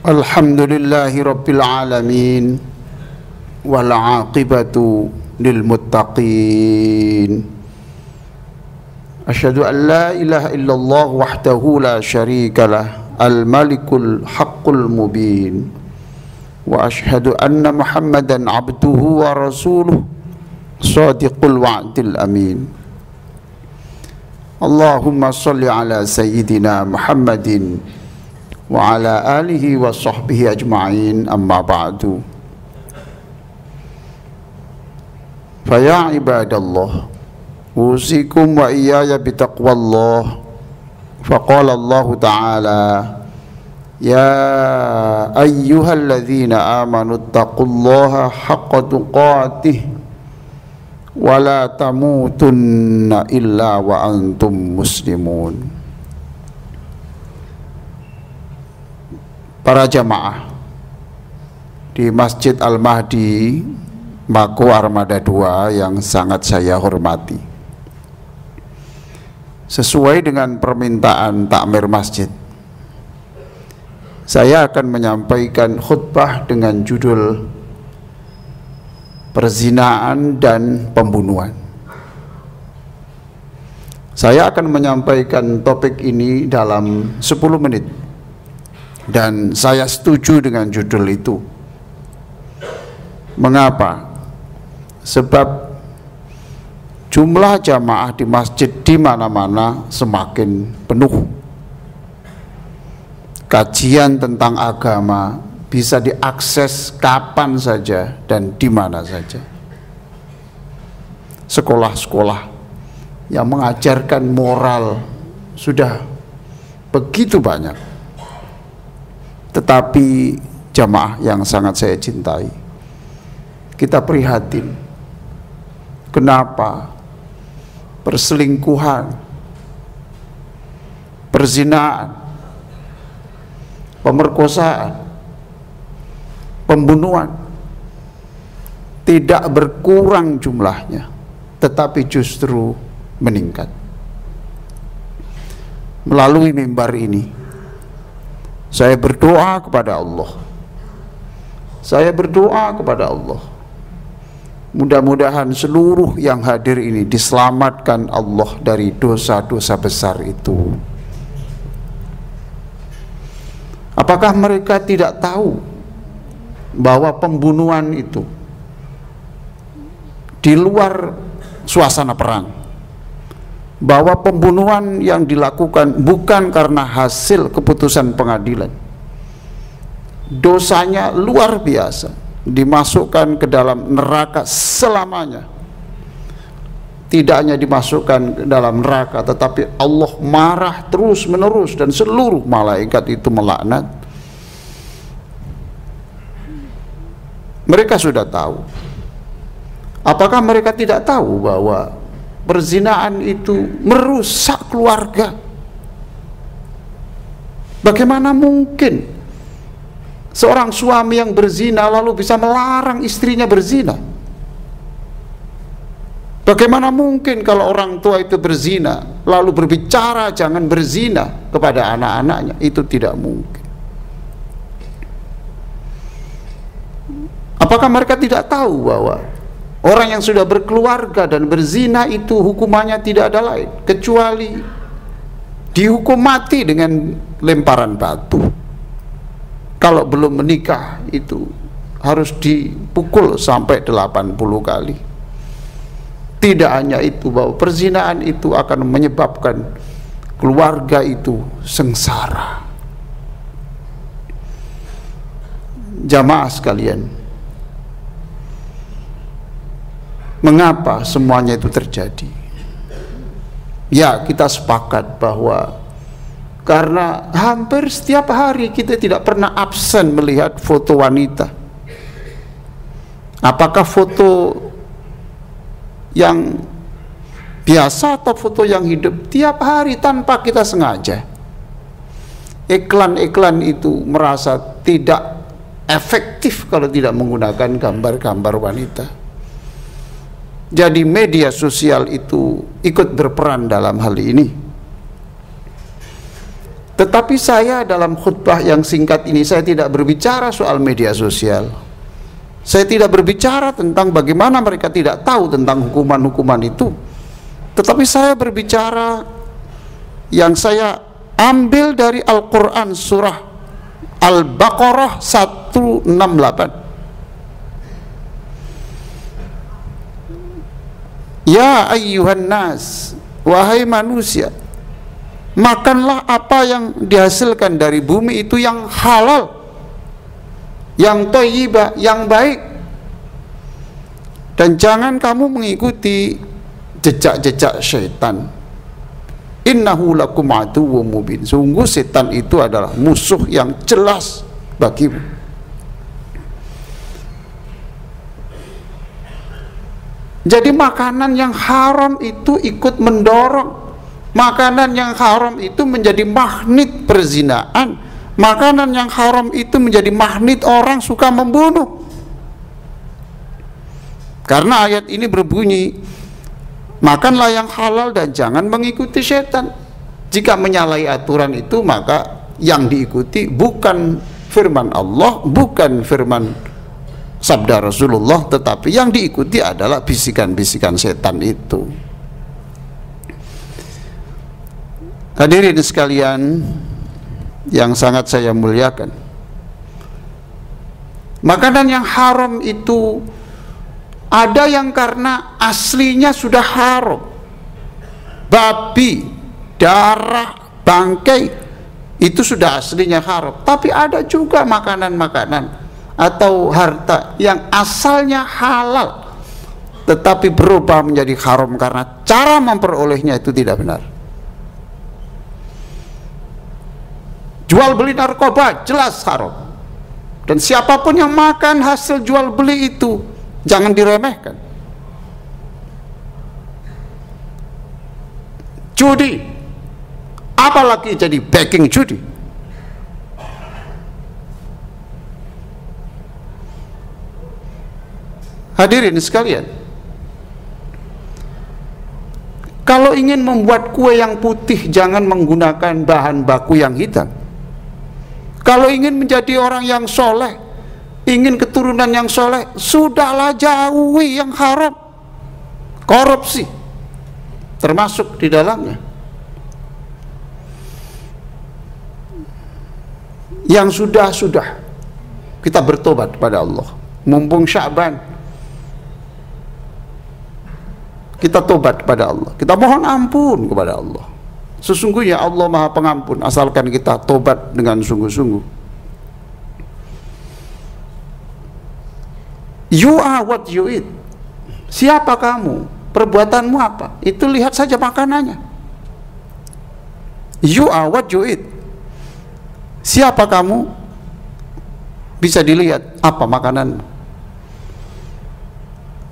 Alhamdulillahi Rabbil Alamin wal aqibatu lil muttaqin. Asyhadu an la ilaha illallah wahdahu la syarikalah al-malikul haqqul mubin. Wa asyhadu anna Muhammadan abduhu wa rasuluh shadiqul wa'dil amin. Allahumma salli ala sayyidina Muhammadin wa ala alihi wa sahbihi ajma'in, amma ba'du. Faya ibadallah, usikum wa iyaya bitaqwallah. Faqala Allah ta'ala, ya ayyuhalladzina amanu taqullaha haqqa tuqatih wa la tamutunna illa wa antum muslimun. Para jamaah di Masjid Al-Mahdi Mako Armada 2 yang sangat saya hormati, sesuai dengan permintaan takmir masjid, saya akan menyampaikan khutbah dengan judul Perzinaan dan Pembunuhan. Saya akan menyampaikan topik ini dalam 10 menit, dan saya setuju dengan judul itu. Mengapa? Sebab jumlah jamaah di masjid di mana-mana semakin penuh. Kajian tentang agama bisa diakses kapan saja dan di mana saja. Sekolah-sekolah yang mengajarkan moral sudah begitu banyak. Tetapi jamaah yang sangat saya cintai, kita prihatin kenapa perselingkuhan, perzinaan, pemerkosaan, pembunuhan tidak berkurang jumlahnya, tetapi justru meningkat. Melalui mimbar ini saya berdoa kepada Allah. Mudah-mudahan seluruh yang hadir ini diselamatkan Allah dari dosa-dosa besar itu. Apakah mereka tidak tahu bahwa pembunuhan itu di luar suasana perang, bahwa pembunuhan yang dilakukan bukan karena hasil keputusan pengadilan, dosanya luar biasa, dimasukkan ke dalam neraka selamanya. Tidak hanya dimasukkan ke dalam neraka, tetapi Allah marah terus menerus dan seluruh malaikat itu melaknat. Mereka sudah tahu. Apakah mereka tidak tahu bahwa perzinaan itu merusak keluarga? Bagaimana mungkin seorang suami yang berzina lalu bisa melarang istrinya berzina? Bagaimana mungkin kalau orang tua itu berzina lalu berbicara jangan berzina kepada anak-anaknya? Itu tidak mungkin. Apakah mereka tidak tahu bahwa orang yang sudah berkeluarga dan berzina itu hukumannya tidak ada lain kecuali dihukum mati dengan lemparan batu? Kalau belum menikah itu harus dipukul sampai 80 kali. Tidak hanya itu, bahwa perzinaan itu akan menyebabkan keluarga itu sengsara. Jamaah sekalian, mengapa semuanya itu terjadi? Ya, kita sepakat bahwa karena hampir setiap hari kita tidak pernah absen melihat foto wanita. Apakah foto yang biasa atau foto yang hidup? Tiap hari tanpa kita sengaja. Iklan-iklan itu merasa tidak efektif kalau tidak menggunakan gambar-gambar wanita. Jadi media sosial itu ikut berperan dalam hal ini. Tetapi saya dalam khutbah yang singkat ini, saya tidak berbicara soal media sosial. Saya tidak berbicara tentang bagaimana mereka tidak tahu tentang hukuman-hukuman itu. Tetapi saya berbicara yang saya ambil dari Al-Quran, surah Al-Baqarah 168. Ya ayyuhan nas, wahai manusia, makanlah apa yang dihasilkan dari bumi itu yang halal, yang thayyibah, yang baik, dan jangan kamu mengikuti jejak-jejak syaitan. Innahu lakum aduwwum mubin. Sungguh setan itu adalah musuh yang jelas bagimu. Jadi makanan yang haram itu ikut mendorong. Makanan yang haram itu menjadi magnet perzinaan. Makanan yang haram itu menjadi magnet orang suka membunuh. Karena ayat ini berbunyi, makanlah yang halal dan jangan mengikuti setan. Jika menyalahi aturan itu, maka yang diikuti bukan firman Allah, bukan firman sabda Rasulullah, tetapi yang diikuti adalah bisikan-bisikan setan itu. Hadirin sekalian yang sangat saya muliakan, makanan yang haram itu ada yang karena aslinya sudah haram, babi, darah, bangkai itu sudah aslinya haram. Tapi ada juga makanan-makanan atau harta yang asalnya halal tetapi berubah menjadi haram karena cara memperolehnya itu tidak benar. Jual beli narkoba jelas haram, dan siapapun yang makan hasil jual beli itu jangan diremehkan. Judi, apalagi jadi backing judi. Hadirin sekalian, kalau ingin membuat kue yang putih jangan menggunakan bahan baku yang hitam. Kalau ingin menjadi orang yang soleh, ingin keturunan yang soleh, sudahlah jauhi yang haram. Korupsi termasuk di dalamnya. Yang sudah kita bertobat kepada Allah. Mumpung Sya'ban, kita tobat kepada Allah, kita mohon ampun kepada Allah. Sesungguhnya Allah Maha Pengampun, asalkan kita tobat dengan sungguh-sungguh. You are what you eat. Siapa kamu? Perbuatanmu apa? Itu lihat saja makanannya. You are what you eat. Siapa kamu? Bisa dilihat apa makananmu.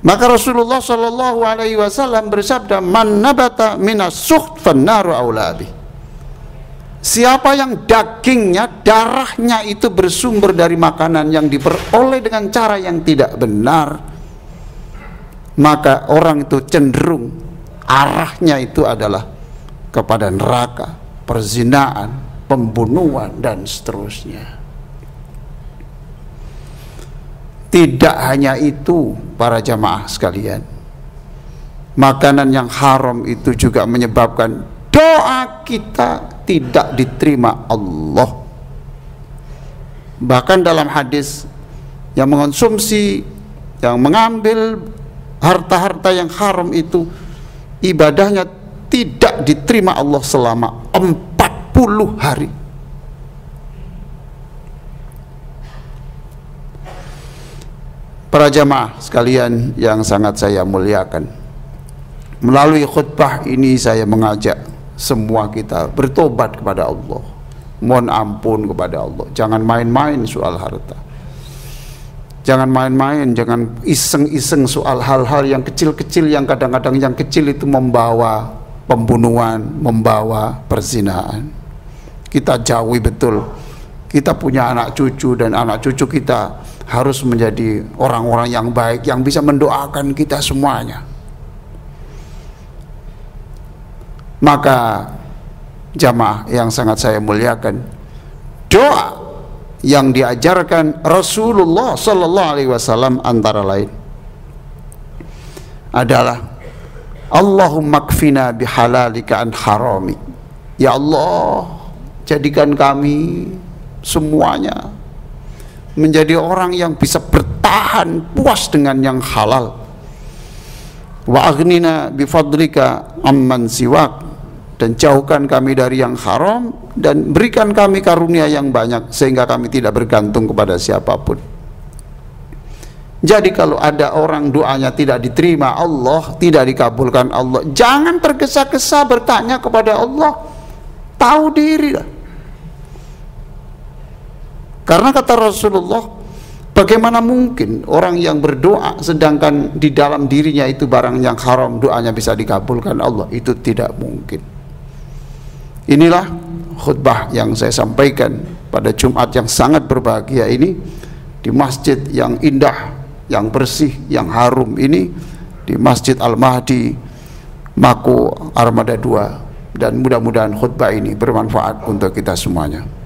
Maka Rasulullah Shallallahu Alaihi Wasallam bersabda, "Man nabata minas sukht fannaru aulabi." Siapa yang dagingnya, darahnya itu bersumber dari makanan yang diperoleh dengan cara yang tidak benar, maka orang itu cenderung arahnya itu adalah kepada neraka, perzinaan, pembunuhan, dan seterusnya. Tidak hanya itu, para jamaah sekalian, makanan yang haram itu juga menyebabkan doa kita tidak diterima Allah. Bahkan dalam hadis, yang mengonsumsi, yang mengambil harta-harta yang haram itu, ibadahnya tidak diterima Allah selama 40 hari. Para jamaah sekalian yang sangat saya muliakan, melalui khutbah ini saya mengajak semua kita bertobat kepada Allah, mohon ampun kepada Allah. Jangan main-main soal harta, jangan main-main, jangan iseng-iseng soal hal-hal yang kecil-kecil, yang kadang-kadang yang kecil itu membawa pembunuhan, membawa perzinaan. Kita jauhi betul. Kita punya anak cucu, dan anak cucu kita harus menjadi orang-orang yang baik, yang bisa mendoakan kita semuanya. Maka jamaah yang sangat saya muliakan, doa yang diajarkan Rasulullah sallallahu alaihi wasallam antara lain adalah Allahumma kfina bihalalika an harami. Ya Allah, jadikan kami semuanya menjadi orang yang bisa bertahan puas dengan yang halal. Wa aghnina bifadlika amman siwak, dan jauhkan kami dari yang haram dan berikan kami karunia yang banyak sehingga kami tidak bergantung kepada siapapun. Jadi kalau ada orang doanya tidak diterima Allah, tidak dikabulkan Allah, jangan tergesa-gesa bertanya kepada Allah, tahu diri lah. Karena kata Rasulullah, bagaimana mungkin orang yang berdoa sedangkan di dalam dirinya itu barang yang haram, doanya bisa dikabulkan Allah? Itu tidak mungkin. Inilah khutbah yang saya sampaikan pada Jumat yang sangat berbahagia ini, di masjid yang indah, yang bersih, yang harum ini, di Masjid Al-Mahdi Mako Armada 2. Dan mudah-mudahan khutbah ini bermanfaat untuk kita semuanya.